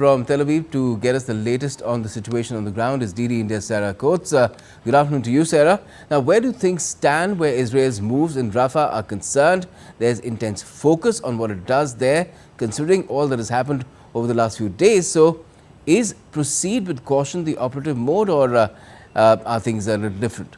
From Tel Aviv to get us the latest on the situation on the ground is DD India's Sarah Coates. Good afternoon to you, Sarah. Now, where do things stand where Israel's moves in Rafah are concerned? There's intense focus on what it does there, considering all that has happened over the last few days. So, is proceed with caution the operative mode, or are things a little different?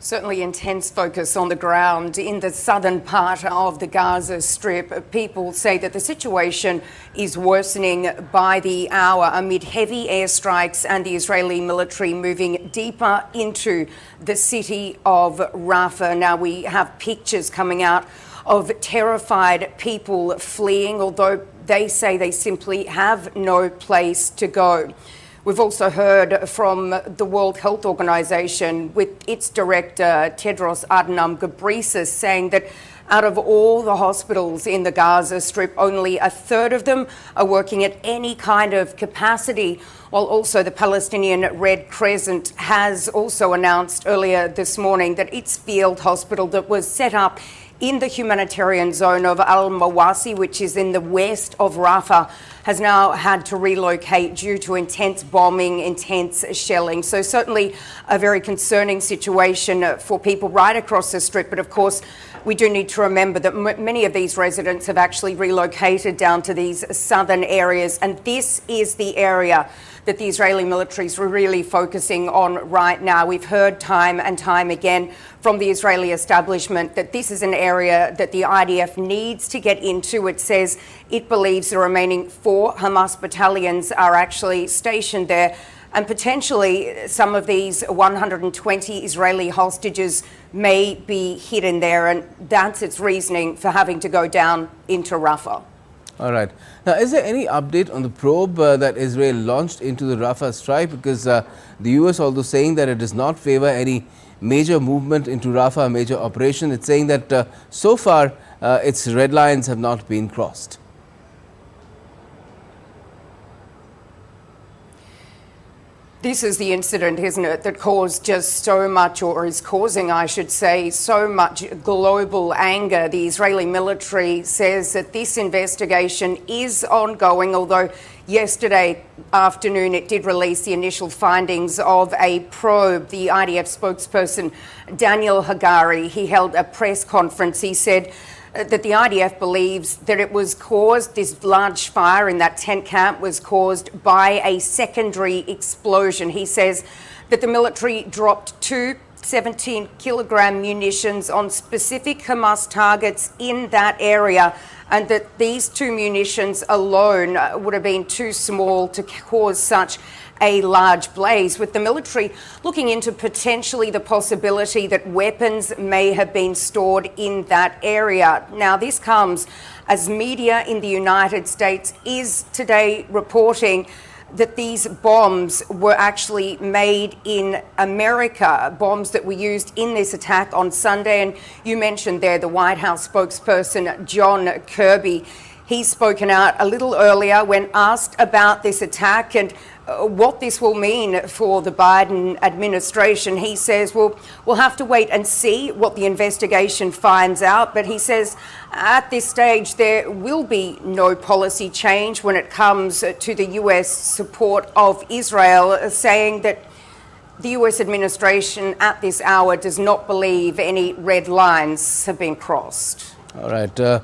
Certainly intense focus on the ground in the southern part of the Gaza Strip. People say that the situation is worsening by the hour amid heavy airstrikes and the Israeli military moving deeper into the city of Rafah. Now we have pictures coming out of terrified people fleeing, although they say they simply have no place to go. We've also heard from the World Health Organization with its director, Tedros Adhanom Ghebreyesus, saying that out of all the hospitals in the Gaza Strip, only a third of them are working at any kind of capacity, while also the Palestinian Red Crescent has also announced earlier this morning that its field hospital that was set up in the humanitarian zone of Al-Mawasi, which is in the west of Rafah, has now had to relocate due to intense bombing, intense shelling. So certainly a very concerning situation for people right across the Strip. But of course, we do need to remember that many of these residents have actually relocated down to these southern areas. And this is the area that the Israeli military is really focusing on right now. We've heard time and time again from the Israeli establishment that this is an area that the IDF needs to get into. It says it believes the remaining 4 Hamas battalions are actually stationed there, and potentially some of these 120 Israeli hostages may be hidden there, and that's its reasoning for having to go down into Rafah. All right. Now, is there any update on the probe that Israel launched into the Rafah strike? Because the US, although saying that it does not favor any major movement into Rafah, a major operation, it's saying that so far its red lines have not been crossed. This is the incident, isn't it, that caused just so much, or is causing, I should say, so much global anger. The Israeli military says that this investigation is ongoing, although yesterday afternoon it did release the initial findings of a probe. The IDF spokesperson, Daniel Hagari, he held a press conference. He said that the IDF believes that it was caused, this large fire in that tent camp was caused by a secondary explosion. He says that the military dropped 2 17-kilogram munitions on specific Hamas targets in that area, and that these 2 munitions alone would have been too small to cause such a large blaze, with the military looking into potentially the possibility that weapons may have been stored in that area. Now, this comes as media in the United States is today reporting that these bombs were actually made in America, bombs that were used in this attack on Sunday. And you mentioned there the White House spokesperson, John Kirby. He's spoken out a little earlier when asked about this attack and what this will mean for the Biden administration. He says, well, we'll have to wait and see what the investigation finds out. But he says at this stage, there will be no policy change when it comes to the US support of Israel, saying that the US administration at this hour does not believe any red lines have been crossed. All right.